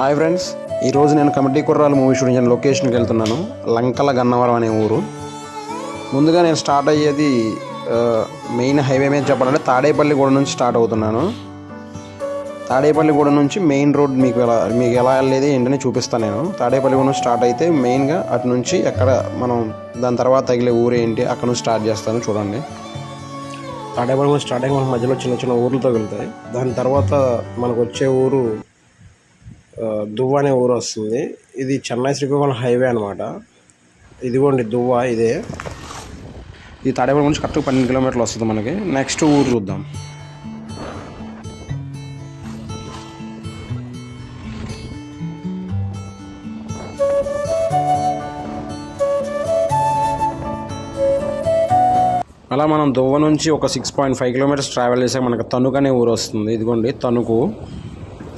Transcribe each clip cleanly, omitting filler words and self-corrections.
Hi friends, ఈరోజు నేను committee కుర్రాలు movie shooting లొకేషన్కి వెళ్తున్నాను. లంకల గన్నవరం అనే ఊరు. ముందుగా నేను స్టార్ట్ అయ్యేది మెయిన్ హైవే మీద చెప్పాలంటే తాడేపల్లిగూడ నుంచి స్టార్ట్ అవుతున్నాను. తాడేపల్లిగూడ నుంచి మెయిన్ రోడ్ మీకు ఎలా వెళ్ళేది ఏంటని చూపిస్తాను. నేను తాడేపల్లిగూడ నుంచి స్టార్ట్ అయితే మెయిన్గా అటు నుంచి ఎక్కడ మనం దాని తర్వాత తగిలే ఊరు ఏంటి అక్కడ నుంచి స్టార్ట్ చేస్తాను. చూడండి, తాడేపల్లిగూడ స్టార్ట్ అయ్యి మనకు మధ్యలో చిన్న చిన్న ఊర్లు తగులుతాయి. దాని తర్వాత మనకు వచ్చే ఊరు దువ్వ అనే ఊరు వస్తుంది. ఇది చెన్నై శ్రీకాకుళం హైవే అనమాట. ఇదిగోండి దువ్వ, ఇదే. ఈ తాడేపల్లి నుంచి కరెక్ట్గా 12 కిలోమీటర్లు వస్తుంది మనకి. నెక్స్ట్ ఊరు చూద్దాం. అలా మనం దువ్వ నుంచి ఒక 6.5 కిలోమీటర్స్ ట్రావెల్ చేసాక మనకు తణుకు అనే ఊరు వస్తుంది. ఇదిగోండి తణుకు,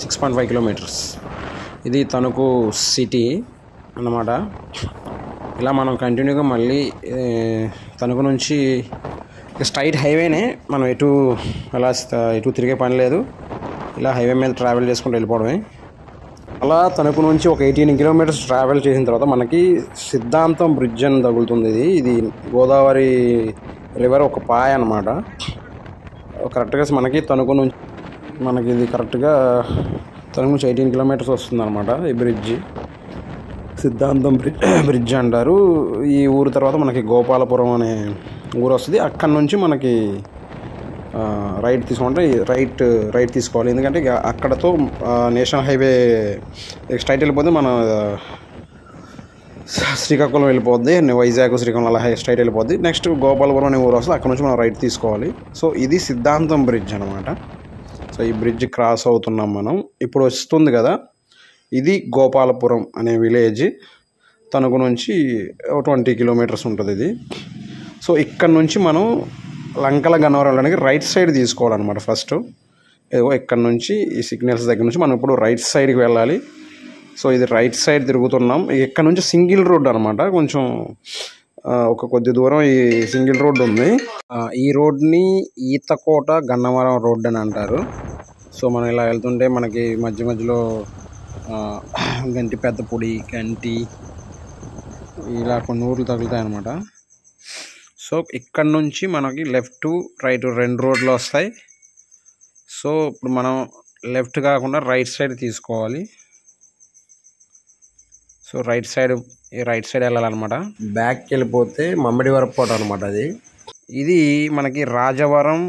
6.5 కిలోమీటర్స్. ఇది తణుకు సిటీ అన్నమాట. ఇలా మనం కంటిన్యూగా మళ్ళీ తణుకు నుంచి స్ట్రైట్ హైవేనే, మనం ఎటు తిరిగే పని లేదు. ఇలా హైవే మీద ట్రావెల్ చేసుకుంటూ వెళ్ళిపోవడమే. అలా తణుకు నుంచి ఒక 18 కిలోమీటర్స్ ట్రావెల్ చేసిన తర్వాత మనకి సిద్ధాంతం బ్రిడ్జ్ అని తగులుతుంది. ఇది గోదావరి రివర్ ఒక పాయ అన్నమాట. కరెక్ట్గా మనకి తణుకు నుంచి ఇది కరెక్ట్గా తణుకు నుంచి 18 కిలోమీటర్స్ వస్తుంది అనమాట. ఈ బ్రిడ్జి సిద్ధాంతం బ్రిడ్జ్ అంటారు. ఈ ఊరు తర్వాత మనకి గోపాలపురం అనే ఊరు వస్తుంది. అక్కడి నుంచి మనకి రైట్ తీసుకుంటే రైట్ తీసుకోవాలి. ఎందుకంటే అక్కడతో నేషనల్ హైవే స్ట్రైట్ వెళ్ళిపోతే మన శ్రీకాకుళం వెళ్ళిపోద్ది. వైజాగ్ శ్రీకాకుళం అలా స్ట్రైట్ వెళ్ళిపోద్ది. నెక్స్ట్ గోపాలపురం అనే ఊరు వస్తుంది. అక్కడ నుంచి మనం రైట్ తీసుకోవాలి. సో ఇది సిద్ధాంతం బ్రిడ్జ్ అనమాట. సో ఈ బ్రిడ్జ్ క్రాస్ అవుతున్నాం మనం. ఇప్పుడు వస్తుంది కదా, ఇది గోపాలపురం అనే విలేజ్. తణుకు నుంచి 20 కిలోమీటర్స్ ఉంటుంది ఇది. సో ఇక్కడ నుంచి మనం లంకల గన్నవరం వెళ్ళడానికి రైట్ సైడ్ తీసుకోవాలన్నమాట. ఫస్ట్ ఇక్కడ నుంచి ఈ సిగ్నల్స్ దగ్గర నుంచి మనం ఇప్పుడు రైట్ సైడ్కి వెళ్ళాలి. సో ఇది రైట్ సైడ్ తిరుగుతున్నాం. ఇక్కడ నుంచి సింగిల్ రోడ్ అనమాట. కొంచెం ఒక కొద్ది దూరం ఈ సింగిల్ రోడ్ ఉంది. ఈ రోడ్ని ఈతకోట గన్నవరం రోడ్ అని అంటారు. సో మనం ఇలా వెళ్తుంటే మనకి మధ్యలో గంటి పెద్దపూడి, గంటి, ఇలా కొన్ని ఊర్లు తగులుతాయి అన్నమాట. సో ఇక్కడ నుంచి మనకి లెఫ్ట్ రైట్ 2 రోడ్లు వస్తాయి. సో ఇప్పుడు మనం లెఫ్ట్ కాకుండా రైట్ సైడ్ తీసుకోవాలి. సో రైట్ సైడ్ వెళ్ళాలన్నమాట. బ్యాక్కి వెళ్ళిపోతే మమ్మడివరపోట అనమాట. ఇది మనకి రాజవరం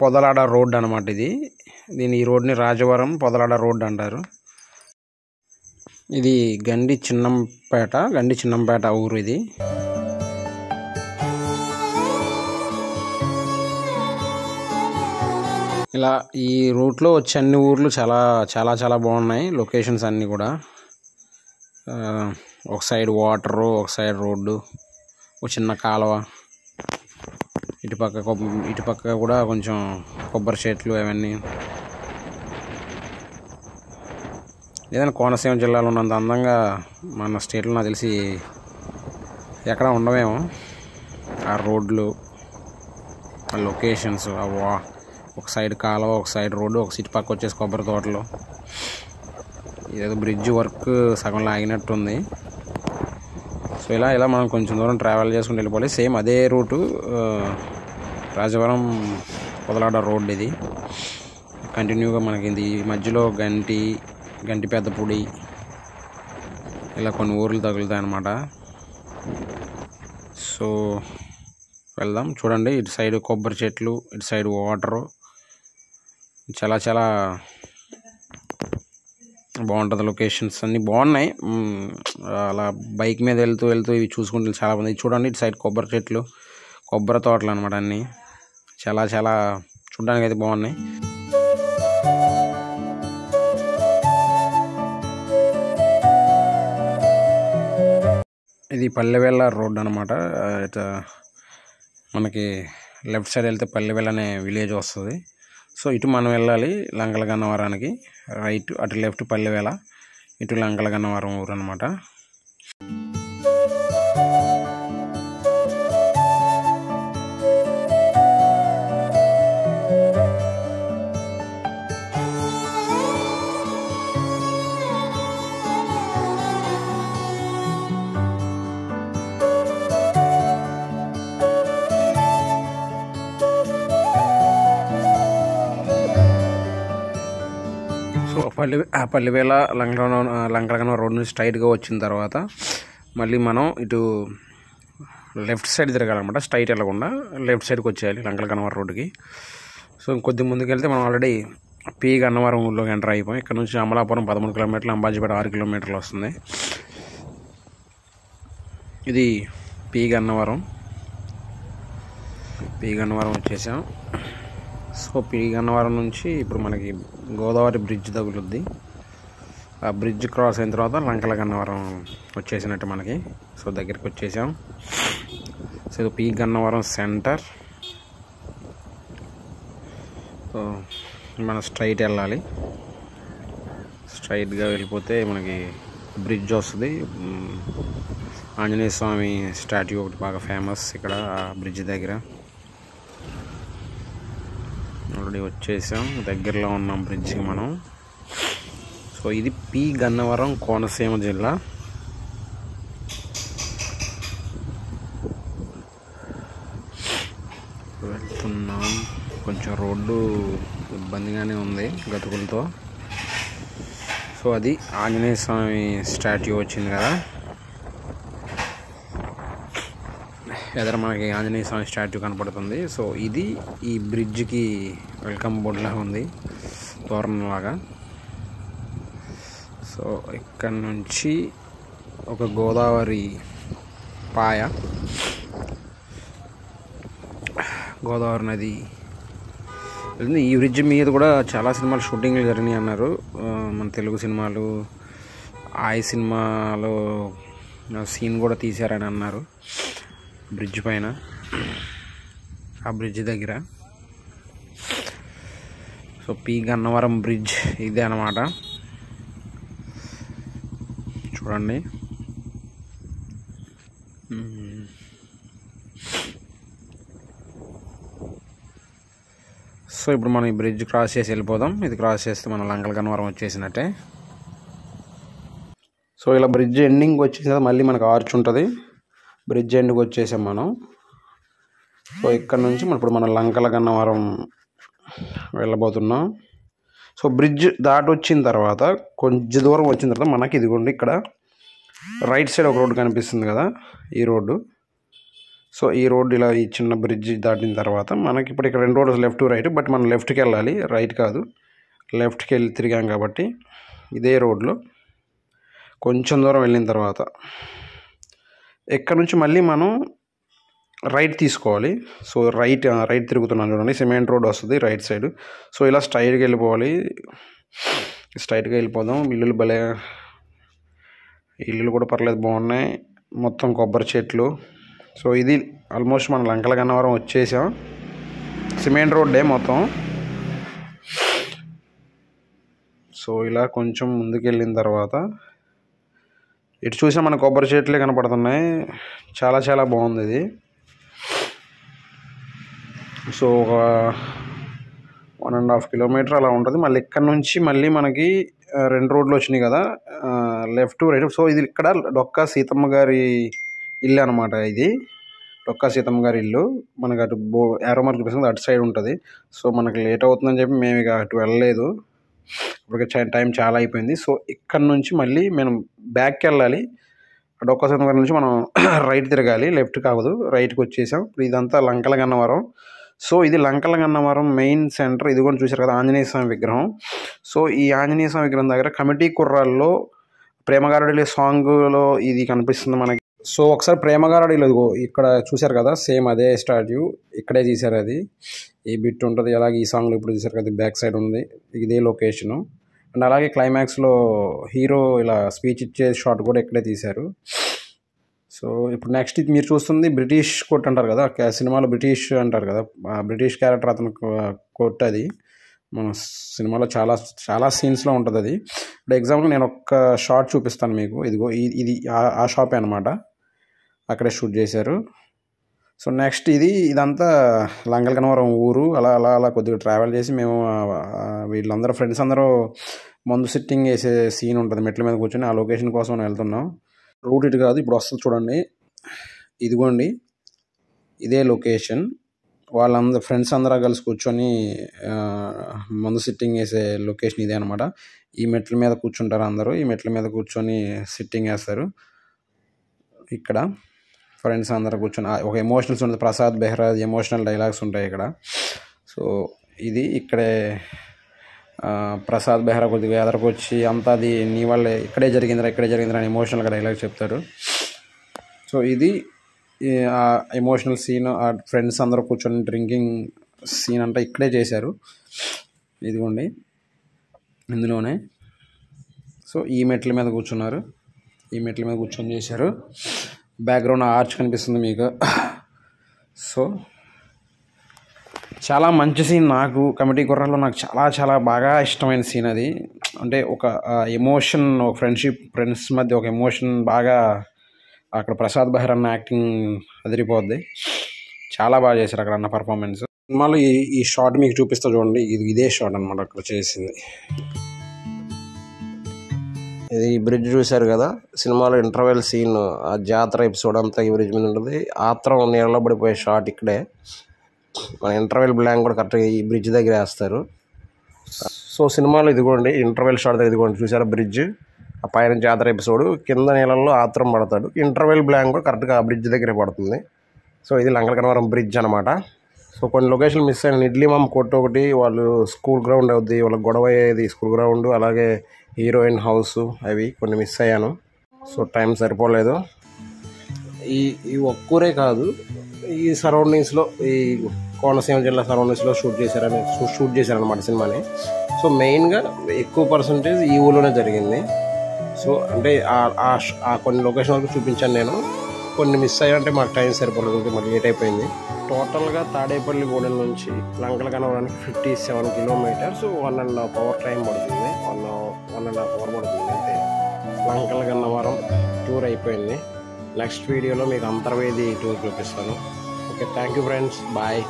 పొదలాడ రోడ్ అనమాట. ఈ రోడ్ని రాజవరం పొదలాడ రోడ్ అంటారు. ఇది గండి చిన్నంపేట ఊరు. ఇది ఇలా ఈ రూట్లో వచ్చే అన్ని ఊర్లు చాలా చాలా చాలా బాగున్నాయి. లొకేషన్స్ అన్నీ కూడా ఒక సైడ్ వాటరు, ఒక సైడ్ రోడ్డు, ఒక చిన్న కాలువ, ఇటుపక్క కూడా కొంచెం కొబ్బరి చెట్లు అవన్నీ. ఏదైనా కోనసీమ జిల్లాలో ఉన్నంత అందంగా మన స్టేట్లో నాకు తెలిసి ఎక్కడ ఉండవేమో. ఆ రోడ్లు, ఆ లొకేషన్స్, ఒక సైడ్ కాలువ, ఒక సైడ్ రోడ్డు, ఒక ఇటు పక్క వచ్చేసి కొబ్బరి తోటలు. ఇదేదో బ్రిడ్జ్ వర్క్ సగంలో ఆగినట్టుంది. సో ఇలా మనం కొంచెం దూరం ట్రావెల్ చేసుకుంటూ వెళ్ళిపోవాలి. సేమ్ అదే రూటు రాజవరం పొదలాడ రోడ్. ఇది కంటిన్యూగా మనకి ఇది మధ్యలో గంటి పెద్దపూడి, ఇలా కొన్ని ఊర్లు తగులుతాయి అన్నమాట. సో వెళ్దాం. చూడండి, ఇటు సైడ్ కొబ్బరి చెట్లు, ఇటు సైడ్ వాటరు, చాలా చాలా బాగుంటుంది. లొకేషన్స్ అన్నీ బాగున్నాయి. అలా బైక్ మీద వెళ్తూ ఇవి చూసుకుంటూ చాలా మంది. చూడండి, ఇటు సైడ్ కొబ్బరి చెట్లు, కొబ్బరి తోటలు అనమాట. అన్నీ చాలా చాలా చూడడానికి అయితే బాగున్నాయి. ఇది పల్లెవేళ్ళ రోడ్ అనమాట. మనకి లెఫ్ట్ సైడ్ వెళ్తే పల్లెవేళ్ళ అనే విలేజ్ వస్తుంది. సో ఇటు మనం వెళ్ళాలి లంకల గన్నవరానికి. రైట్, అటు లెఫ్ట్ పల్లెవేళ, ఇటు లంకల గన్నవరం ఊరు అనమాట. పల్లివేల లంకలగనవరం రోడ్ నుంచి స్ట్రైట్గా వచ్చిన తర్వాత మళ్ళీ మనం ఇటు లెఫ్ట్ సైడ్ తిరగాలన్నమాట. స్ట్రైట్ వెళ్ళకుండా లెఫ్ట్ సైడ్కి వచ్చేయాలి లంకలగనవరం రోడ్డుకి. సో కొద్ది ముందుకు వెళ్తే మనం ఆల్రెడీ పి గన్నవరం ఊళ్ళోకి ఎంటర్ అయిపోయాం. ఇక్కడ నుంచి అమలాపురం 13 కిలోమీటర్లు, అంబాజీపేట 6 కిలోమీటర్లు వస్తుంది. ఇది పి గన్నవరం వచ్చేసాం. సో పి గన్నవరం నుంచి ఇప్పుడు మనకి గోదావరి బ్రిడ్జ్ తగులుద్ది. ఆ బ్రిడ్జ్ క్రాస్ అయిన తర్వాత లంకల గన్నవరం వచ్చేసినట్టు మనకి. సో దగ్గరికి వచ్చేసాం. సో ఇది పి గన్నవరం సెంటర్. సో మనం స్ట్రైట్ వెళ్ళాలి. స్ట్రైట్గా వెళ్ళిపోతే మనకి బ్రిడ్జ్ వస్తుంది. ఆంజనేయ స్వామి స్టాట్యూ ఒకటి బాగా ఫేమస్ ఇక్కడ బ్రిడ్జ్ దగ్గర. ఆల్రెడీ వచ్చేసాం, దగ్గరలో ఉన్నాం బ్రిడ్జికి మనం. సో ఇది పి గన్నవరం, కోనసీమ జిల్లా. వెళ్తున్నాం. కొంచెం రోడ్డు ఇబ్బందిగానే ఉంది గతుకులతో. సో అది ఆంజనేయ స్వామి స్టాట్యూ వచ్చింది కదా, ఎదురు మనకి ఆంజనేయ స్వామి స్టాట్యూ కనపడుతుంది. సో ఇది ఈ బ్రిడ్జ్కి వెల్కమ్ బోర్డులా ఉంది, తోరణంలాగా. సో ఇక్కడ నుంచి ఒక గోదావరి పాయ, గోదావరి నది. ఈ బ్రిడ్జ్ మీద కూడా చాలా సినిమాలు షూటింగ్లు జరిగినాయి అన్నారు. మన తెలుగు సినిమాలు, ఆయి సినిమాలో సీన్ కూడా తీశారని అన్నారు బ్రిడ్జ్ పైన, ఆ బ్రిడ్జ్ దగ్గర. సో పి గన్నవరం బ్రిడ్జ్ ఇదే అన్నమాట. చూడండి. సో ఇప్పుడు మనం ఈ బ్రిడ్జ్ క్రాస్ చేసి వెళ్ళిపోదాం. ఇది క్రాస్ చేస్తే మనం లంకల గన్నవరం వచ్చేసినట్టే. సో ఇలా బ్రిడ్జ్ ఎండింగ్ వచ్చేసి మళ్ళీ మనకు ఆర్చ్ ఉంటుంది. బ్రిడ్జ్ ఎండ్కి వచ్చేసాం మనం. సో ఇక్కడ నుంచి ఇప్పుడు మనం లంకల గన్నవరం వెళ్ళబోతున్నాం. సో బ్రిడ్జ్ దాటి వచ్చిన తర్వాత కొంచెం దూరం వచ్చిన తర్వాత మనకి ఇదిగోండి ఇక్కడ రైట్ సైడ్ ఒక రోడ్డు కనిపిస్తుంది కదా, ఈ రోడ్డు. సో ఈ రోడ్డు ఇలా ఈ చిన్న బ్రిడ్జ్ దాటిన తర్వాత మనకి ఇప్పుడు ఇక్కడ 2 రోడ్స్, లెఫ్ట్ రైట్. బట్ మనం లెఫ్ట్కి వెళ్ళాలి, రైట్ కాదు. లెఫ్ట్కి వెళ్ళి తిరిగాం కాబట్టి ఇదే రోడ్లో కొంచెం దూరం వెళ్ళిన తర్వాత ఇక్కడ నుంచి మళ్ళీ మనం రైట్ తీసుకోవాలి. సో రైట్ తిరుగుతున్నాను చూడండి, సిమెంట్ రోడ్ వస్తుంది రైట్ సైడ్. సో ఇలా స్ట్రైట్గా వెళ్ళిపోవాలి. స్ట్రైట్గా వెళ్ళిపోదాం. ఇల్లులు కూడా పర్లేదు, బాగున్నాయి. మొత్తం కొబ్బరి చెట్లు. సో ఇది ఆల్మోస్ట్ మన లంకల గన్నవరం వచ్చేసాం. సిమెంట్ రోడ్డే మొత్తం. సో ఇలా కొంచెం ముందుకు వెళ్ళిన తర్వాత ఇటు చూసినా మన కొబ్బరి చెట్లే కనపడుతున్నాయి. చాలా చాలా బాగుంది ఇది. సో ఒక 1.5 కిలోమీటర్ అలా ఉంటుంది. మళ్ళీ ఇక్కడ నుంచి మళ్ళీ మనకి 2 రోడ్లు వచ్చినాయి కదా, లెఫ్ట్ రైట్. సో ఇది ఇక్కడ డొక్కా సీతమ్మ గారి ఇల్లు అనమాట. ఇది డొక్కా సీతమ్మ గారి ఇల్లు. మనకి అటు ఏరో మార్క్ చూపిస్తుంది, అటు సైడ్ ఉంటుంది. సో మనకి లేట్ అవుతుందని చెప్పి మేము ఇక అటు వెళ్ళలేదు. ఇప్పటికే టైం చాలా అయిపోయింది. సో ఇక్కడ నుంచి మళ్ళీ మనం బ్యాక్కి వెళ్ళాలి. డొక్కా సీతమ్మ గారి నుంచి మనం రైట్ తిరగాలి, లెఫ్ట్ కావదు. రైట్కి వచ్చేసాం. ఇదంతా లంకల గన్నవరం. సో ఇది లంకల గన్నవరం మెయిన్ సెంటర్. ఇది కూడా చూశారు కదా, ఆంజనేయ స్వామి విగ్రహం. సో ఈ ఆంజనేయ స్వామి విగ్రహం దగ్గర కమిటీ కుర్రాల్లో ప్రేమగారుడిలో సాంగ్లో ఇది కనిపిస్తుంది మనకి. సో ఒకసారి ప్రేమగారుడిలో ఇక్కడ చూశారు కదా, సేమ్ అదే స్టాట్యూ ఇక్కడే తీశారు. అది ఈ బిట్ ఉంటుంది. అలాగే ఈ సాంగ్లో ఇప్పుడు చూశారు కదా, బ్యాక్ సైడ్ ఉంది, ఇదే లొకేషను. అండ్ అలాగే క్లైమాక్స్లో హీరో ఇలా స్పీచ్ ఇచ్చే షాట్ కూడా ఇక్కడే తీశారు. సో ఇప్పుడు నెక్స్ట్ ఇది మీరు చూస్తుంది బ్రిటిష్ కోట్ అంటారు కదా, సినిమాలో బ్రిటిష్ అంటారు కదా, బ్రిటిష్ క్యారెక్టర్ అతను కోట్. అది మన సినిమాలో చాలా చాలా సీన్స్లో ఉంటుంది. అది ఇప్పుడు ఎగ్జాంపుల్ నేను ఒక్క షాట్ చూపిస్తాను మీకు. ఇదిగో ఇది ఆ షాపే అనమాట, అక్కడే షూట్ చేశారు. సో నెక్స్ట్ ఇదంతా లంకల గన్నవరం ఊరు. అలా కొద్దిగా ట్రావెల్ చేసి మేము వీళ్ళందరూ ఫ్రెండ్స్ అందరూ మందు సిట్టింగ్ వేసే సీన్ ఉంటుంది, మెట్ల మీద కూర్చొని. ఆ లొకేషన్ కోసం వెళ్తున్నాం. రూట్ ఇటు కాదు, ఇప్పుడు వస్తుంది చూడండి. ఇదిగోండి, ఇదే లొకేషన్. వాళ్ళందరూ ఫ్రెండ్స్ అందరూ కలిసి కూర్చొని ముందు సిట్టింగ్ వేసే లొకేషన్ ఇదే అనమాట. ఈ మెట్ల మీద కూర్చుంటారు అందరూ. ఈ మెట్ల మీద కూర్చొని సిట్టింగ్ వేస్తారు. ఇక్కడ ఫ్రెండ్స్ అందరూ కూర్చొని ఒక ఎమోషనల్స్ ఉంటుంది. ప్రసాద్ బెహ్రా ఎమోషనల్ డైలాగ్స్ ఉంటాయి ఇక్కడ. సో ఇది ఇక్కడే ప్రసాద్ బెహ్రా కొద్దిగా ఎదరకు వచ్చి అంతా అది నీ వాళ్ళే ఇక్కడే జరిగిందిరా అని ఎమోషనల్గా డైలాగ్ చెప్తారు. సో ఇది ఎమోషనల్ సీన్. ఆ ఫ్రెండ్స్ అందరూ కూర్చొని డ్రింకింగ్ సీన్ అంతా ఇక్కడే చేశారు. ఇదిగోండి ఇందులోనే. సో ఈ మెట్ల మీద కూర్చున్నారు. ఈ మెట్ల మీద కూర్చొని చేశారు. బ్యాక్గ్రౌండ్ ఆర్చ్ కనిపిస్తుంది మీకు. సో చాలా మంచి సీన్. నాకు కమిటీ కుర్రాల్లో నాకు చాలా చాలా బాగా ఇష్టమైన సీన్ అది. అంటే ఒక ఎమోషన్, ఒక ఫ్రెండ్స్ మధ్య ఒక ఎమోషన్ బాగా అక్కడ ప్రసాద్ బెహ్రా అన్న యాక్టింగ్ అదిరిపోద్ది. చాలా బాగా చేశారు అక్కడ అన్న పర్ఫార్మెన్స్. సినిమాలో ఈ షాట్ మీకు చూపిస్తా చూడండి. ఇదే షాట్ అనమాట అక్కడ చేసింది. ఇది ఈ బ్రిడ్జ్ చూశారు కదా, సినిమాలో ఇంటర్వెల్ సీన్, ఆ జాతర ఎపిసోడ్ అంతా ఈ బ్రిడ్జ్ మీద ఉంటుంది. ఆత్రం నీళ్ళలో పడిపోయే షాట్ ఇక్కడే. మన ఇంటర్వెల్ బ్లాంక్ కూడా కరెక్ట్గా ఈ బ్రిడ్జ్ దగ్గర వేస్తారు. సో సినిమాలో ఇదిగోండి ఇంటర్వెల్ షాట్ దగ్గర ఇదిగోండి చూసారా బ్రిడ్జ్. ఆ పైన జాతర ఎపిసోడ్, కింద నీళ్ళల్లో ఆత్రం పడతాడు. ఇంటర్వెల్ బ్లాంక్ కూడా కరెక్ట్గా ఆ బ్రిడ్జ్ దగ్గరే పడుతుంది. సో ఇది లంకల కనవరం బ్రిడ్జ్ అనమాట. సో కొన్ని లొకేషన్లు మిస్ అయిన ఇడ్లీమామ్ కొట్టు ఒకటి, వాళ్ళు స్కూల్ గ్రౌండ్ అవుద్ది, వాళ్ళకి గొడవ అయ్యేది స్కూల్ గ్రౌండ్, అలాగే హీరోయిన్ హౌస్, అవి కొన్ని మిస్ అయ్యాను. సో టైం సరిపోలేదు. ఈ ఒక్కూరే కాదు, ఈ సరౌండింగ్స్లో ఈ కోనసీమ జిల్లా సరౌండింగ్స్లో షూట్ చేశారనమాట సినిమాని. సో మెయిన్గా ఎక్కువ పర్సంటేజ్ ఈ ఊళ్ళోనే జరిగింది. సో అంటే ఆ కొన్ని లొకేషన్ వరకు చూపించాను నేను. కొన్ని మిస్ అయ్యాయంటే మాకు టైం సరిపోలేదు, మాకు లేట్ అయిపోయింది. టోటల్గా తాడేపల్లి గూడెం నుంచి లంకల కనవరానికి 57 కిలోమీటర్స్, 1.5 hour టైం పడుతుంది. 1.5 hour పడుతుంది. అంటే లంకల కన్నవరం టూర్ అయిపోయింది. నెక్స్ట్ వీడియోలో మీకు అంతర్వేది టూర్ చూపిస్తాను. Okay, thank you friends, bye.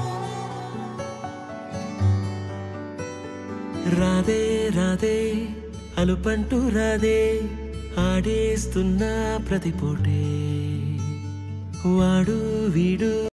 Radhe Radhe అలుపంటూ రాధే, ఆడేస్తున్నా ప్రతిపోటే వాడు వీడు.